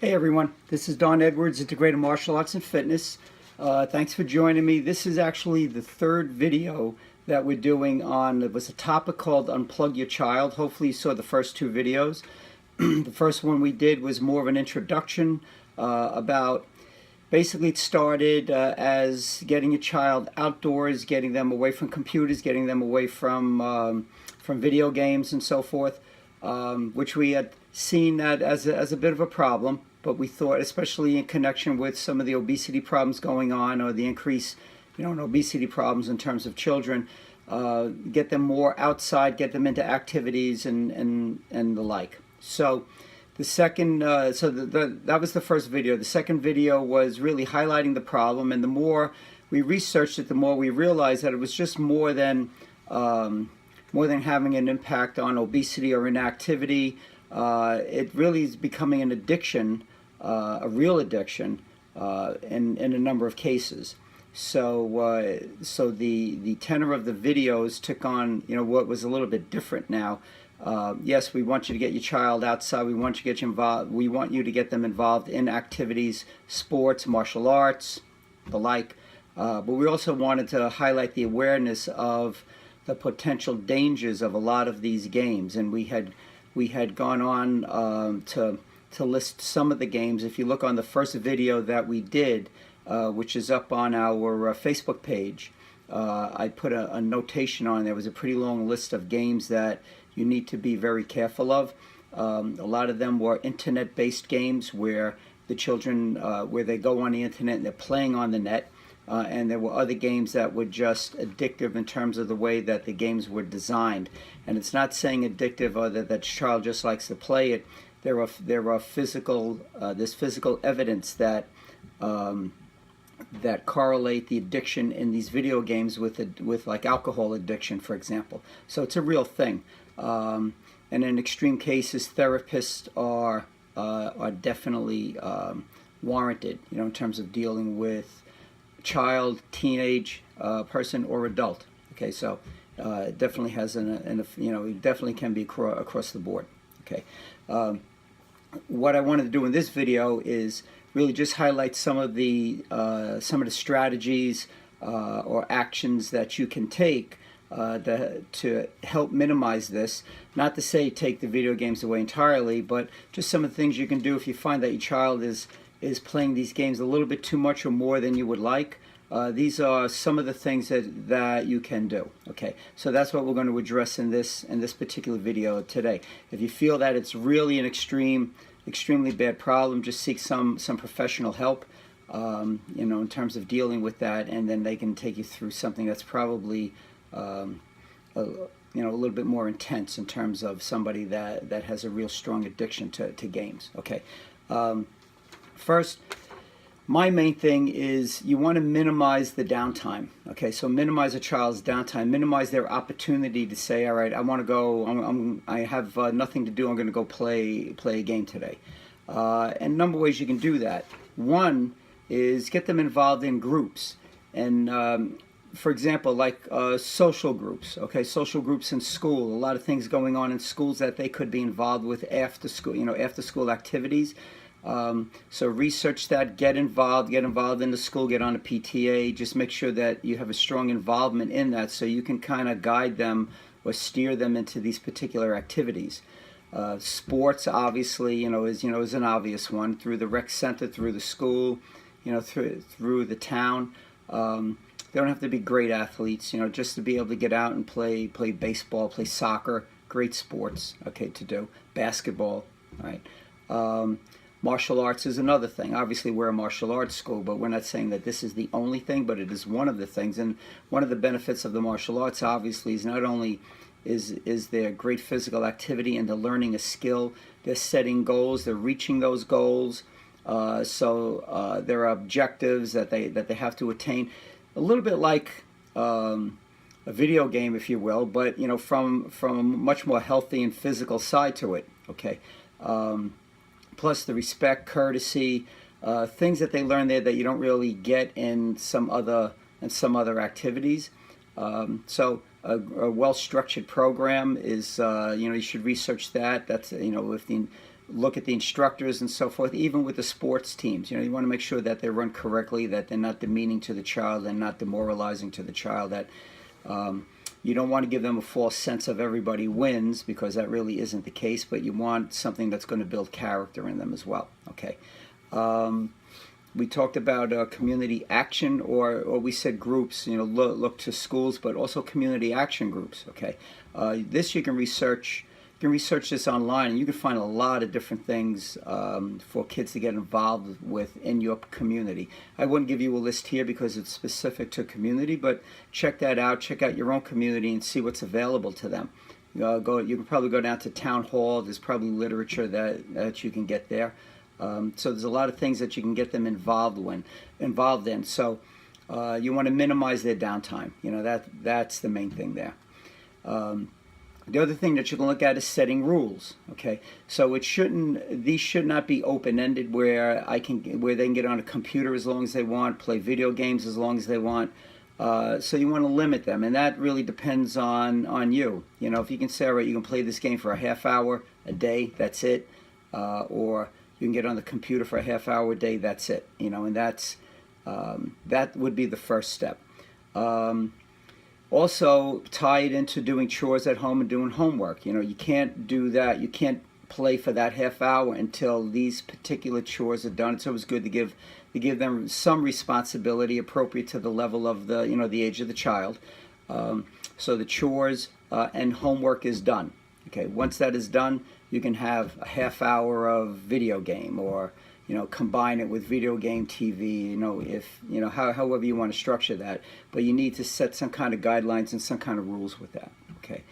Hey everyone, this is Don Edwards, Integrated Martial Arts and Fitness. Thanks for joining me. This is actually the third video that we're doing on, it was a topic called Unplug Your Child. Hopefully you saw the first two videos. The first one we did was more of an introduction about, basically it started as getting your child outdoors, getting them away from computers, getting them away from video games and so forth, which we had seen that as a bit of a problem. But we thought, especially in connection with some of the obesity problems going on, or the increase, in obesity problems in terms of children, get them more outside, get them into activities and the like. So the second, that was the first video. The second video was really highlighting the problem, and the more we researched it, the more we realized that it was just more than having an impact on obesity or inactivity. It really is becoming an addiction, a real addiction, in a number of cases. So the tenor of the videos took on, what was a little bit different now. Yes, we want you to get your child outside. We want you to get you involved. We want you to get them involved in activities, sports, martial arts, the like. But we also wanted to highlight the awareness of the potential dangers of a lot of these games, and we had gone on to list some of the games. If you look on the first video that we did, which is up on our Facebook page, I put a notation on. There was a pretty long list of games that you need to be very careful of. A lot of them were internet-based games where the children, where they go on the internet and they're playing on the net. And there were other games that were just addictive in terms of the way that the games were designed. And it's not saying addictive or that child just likes to play it. There are physical, there's physical evidence that that correlate the addiction in these video games with like alcohol addiction, for example. So it's a real thing. And in extreme cases, therapists are definitely warranted, in terms of dealing with child, teenage person, or adult. Okay, so it definitely has it definitely can be across the board. Okay, what I wanted to do in this video is really just highlight some of the strategies or actions that you can take to help minimize this. Not to say take the video games away entirely, but just some of the things you can do if you find that your child is playing these games a little bit too much or more than you would like. These are some of the things that you can do. Okay, so that's what we're going to address in this particular video today. If you feel that it's really an extremely bad problem, just seek some professional help, in terms of dealing with that, and then they can take you through something that's probably a little bit more intense in terms of somebody that has a real strong addiction to games. Okay. First, my main thing is you want to minimize the downtime. Okay, so minimize a child's downtime, minimize their opportunity to say, all right, I want to go, I have nothing to do, I'm going to go play a game today. And a number of ways you can do that. One is get them involved in groups. And for example, like social groups, okay, social groups in school, a lot of things going on in schools that they could be involved with after school, after school activities. So research that, get involved in the school, get on a PTA, just make sure that you have a strong involvement in that so you can kind of guide them or steer them into these particular activities. Sports obviously, is an obvious one, through the rec center, through the school, through the town. They don't have to be great athletes, just to be able to get out and play baseball, play soccer, great sports, okay, to do. Basketball, all right. Martial arts is another thing. Obviously, we're a martial arts school, but we're not saying that this is the only thing, but it is one of the things. And one of the benefits of the martial arts, obviously, is not only is there great physical activity and they're learning a skill, they're setting goals, they're reaching those goals. So there are objectives that they have to attain. A little bit like a video game, if you will, but from a much more healthy and physical side to it. Okay. Plus the respect, courtesy, things that they learn there that you don't really get in some other activities. So a well-structured program is, you should research that. That's, if look at the instructors and so forth. Even with the sports teams, you want to make sure that they run correctly, that they're not demeaning to the child and not demoralizing to the child, that you don't want to give them a false sense of everybody wins, because that really isn't the case, but you want something that's going to build character in them as well. Okay. We talked about community action, or we said groups, look to schools, but also community action groups. Okay. This you can research. You can research this online, and you can find a lot of different things for kids to get involved with in your community. I wouldn't give you a list here because it's specific to community, but check that out. Check out your own community and see what's available to them. You can probably go down to town hall. There's probably literature that you can get there. So there's a lot of things that you can get them involved in. So you want to minimize their downtime. That's the main thing there. The other thing that you can look at is setting rules. Okay, so these should not be open-ended where they can get on a computer as long as they want, play video games as long as they want. So you want to limit them, and that really depends on you. If you can say, all right, you can play this game for a half hour a day, that's it, or you can get on the computer for a half hour a day, that's it. And that would be the first step. Also, tie it into doing chores at home and doing homework. You can't do that. You can't play for that half hour until these particular chores are done. It's always good to give them some responsibility appropriate to the level of the age of the child. So the chores and homework is done. Okay, once that is done, you can have a half hour of video game, or combine it with video game TV, however you want to structure that. But you need to set some kind of guidelines and some kind of rules with that. Okay.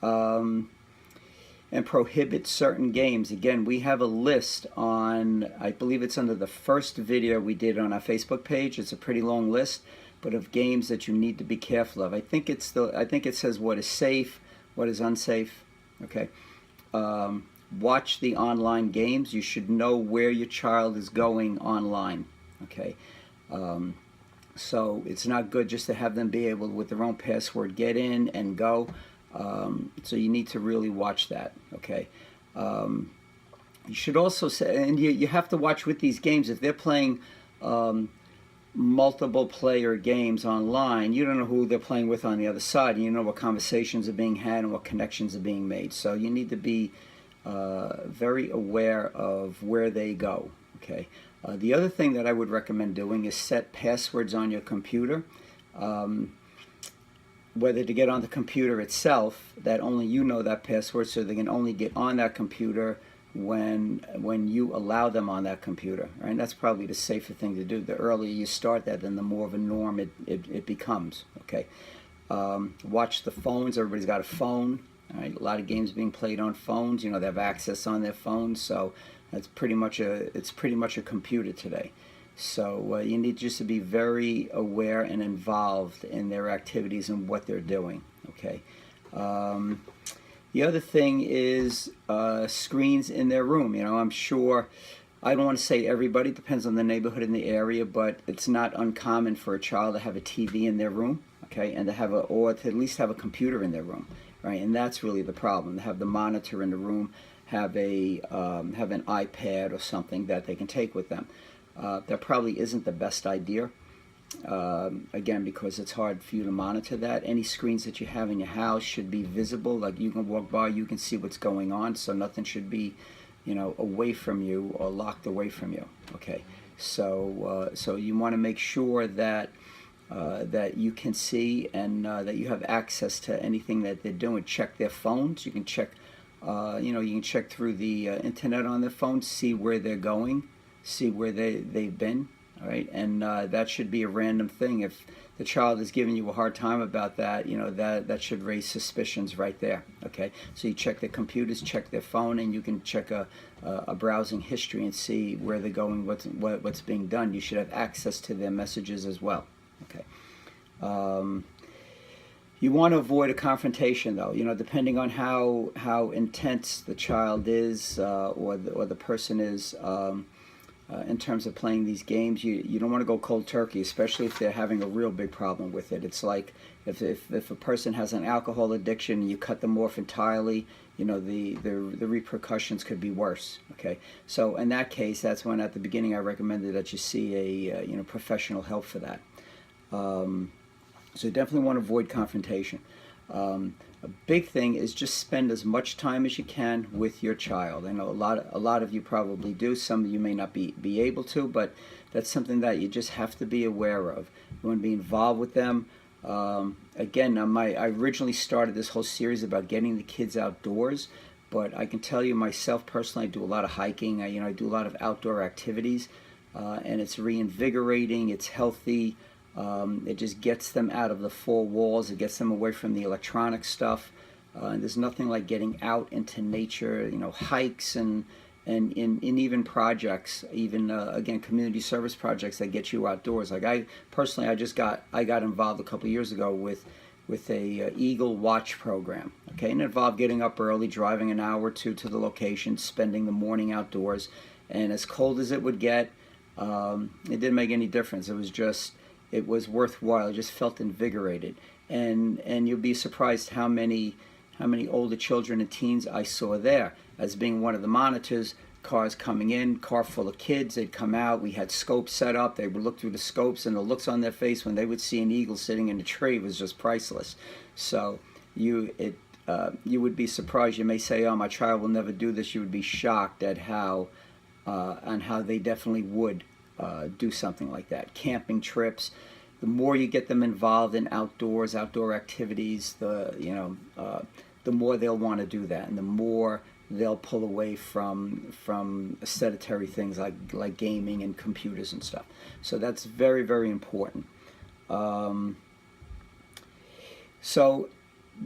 And prohibit certain games. Again, we have a list on, I believe it's under the first video we did on our Facebook page. It's a pretty long list, but of games that you need to be careful of. I think it says what is safe, what is unsafe. Okay. Watch the online games. You should know where your child is going online. Okay. So it's not good just to have them be able, with their own password, get in and go. So you need to really watch that. Okay. You should also say, and you have to watch with these games, if they're playing multiple player games online, you don't know who they're playing with on the other side, and you know what conversations are being had and what connections are being made. So you need to be very aware of where they go. Okay. The other thing that I would recommend doing is set passwords on your computer, whether to get on the computer itself, that only you know that password, so they can only get on that computer when you allow them on that computer. Right? And that's probably the safer thing to do. The earlier you start that, then the more of a norm it becomes. Okay. Watch the phones. Everybody's got a phone. All right, a lot of games being played on phones. They have access on their phones, so it's pretty much a computer today. So you need just to be very aware and involved in their activities and what they're doing. Okay. The other thing is screens in their room. I'm sure, I don't want to say everybody, it depends on the neighborhood and the area, but it's not uncommon for a child to have a TV in their room. Okay, and or to at least have a computer in their room. Right, and that's really the problem. To have the monitor in the room, have an iPad or something that they can take with them. That probably isn't the best idea. Again, because it's hard for you to monitor that. Any screens that you have in your house should be visible. Like, you can walk by, you can see what's going on. So nothing should be, away from you or locked away from you. Okay, so you want to make sure that you can see and that you have access to anything that they're doing. Check their phones. You can check, you can check through the internet on their phones, see where they're going, see where they've been. All right, and that should be a random thing. If the child is giving you a hard time about that, that should raise suspicions right there. Okay, so you check their computers, check their phone, and you can check a browsing history and see where they're going, what's being done. You should have access to their messages as well. Okay. You want to avoid a confrontation, though. Depending on how intense the child is or the person is in terms of playing these games, you don't want to go cold turkey, especially if they're having a real big problem with it. It's like If a person has an alcohol addiction, you cut them off entirely, the repercussions could be worse. Okay, so in that case, that's when at the beginning I recommended that you see a professional help for that. So you definitely want to avoid confrontation. A big thing is just spend as much time as you can with your child. I know a lot of you probably do. Some of you may not be able to, but that's something that you just have to be aware of. You want to be involved with them. Again, I originally started this whole series about getting the kids outdoors, but I can tell you myself personally, I do a lot of hiking. I do a lot of outdoor activities, and it's reinvigorating. It's healthy. It just gets them out of the four walls. It gets them away from the electronic stuff. And there's nothing like getting out into nature, hikes and even projects, even again, community service projects that get you outdoors. Like I personally, I got involved a couple of years ago with a Eagle Watch program. Okay, and it involved getting up early, driving an hour or two to the location, spending the morning outdoors, and as cold as it would get, it didn't make any difference. It was worthwhile. I just felt invigorated, and you'll be surprised how many older children and teens I saw there. As being one of the monitors, cars coming in, car full of kids, they'd come out. We had scopes set up. They would look through the scopes, and the looks on their face when they would see an eagle sitting in a tree was just priceless. So you would be surprised. You may say, "Oh, my child will never do this." You would be shocked at how they definitely would do something like that. Camping trips. The more you get them involved in outdoor activities, the more they'll want to do that, and the more they'll pull away from sedentary things like gaming and computers and stuff. So that's very, very important. So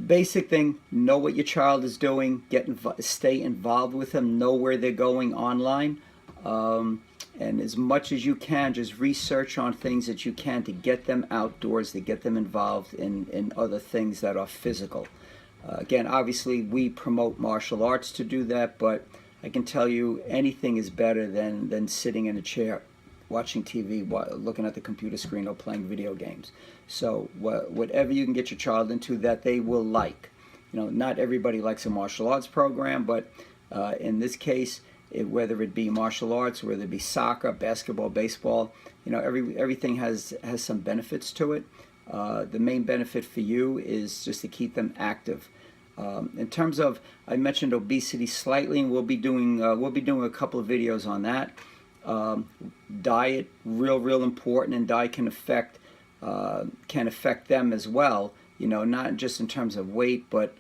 basic thing, know what your child is doing, stay involved with them, know where they're going online, and as much as you can, just research on things that you can to get them outdoors, to get them involved in other things that are physical. Again, obviously we promote martial arts to do that, but I can tell you anything is better than sitting in a chair watching TV, looking at the computer screen, or playing video games. So whatever you can get your child into that they will like. Not everybody likes a martial arts program, but in this case, whether it be martial arts, whether it be soccer, basketball, baseball, everything has some benefits to it. The main benefit for you is just to keep them active. In terms of, I mentioned obesity slightly, and we'll be doing a couple of videos on that. Diet, real important, and diet can affect them as well. Not just in terms of weight, but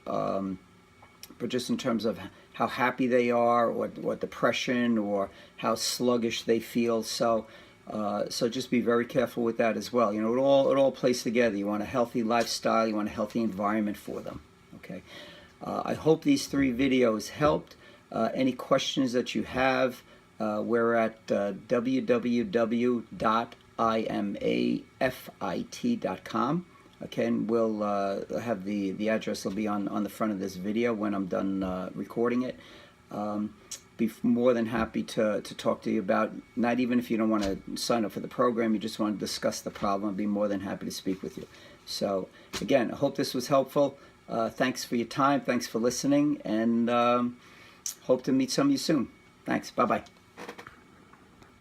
just in terms of how happy they are, or depression, or how sluggish they feel. So just be very careful with that as well. It all plays together. You want a healthy lifestyle. You want a healthy environment for them. Okay. I hope these 3 videos helped. Any questions that you have, we're at www.imafit.com. Okay, and we'll have the address will be on the front of this video when I'm done recording it. Be more than happy to talk to you about, not even if you don't want to sign up for the program, you just want to discuss the problem, I'd be more than happy to speak with you. So again, I hope this was helpful. Thanks for your time, thanks for listening, and hope to meet some of you soon. Thanks, bye-bye.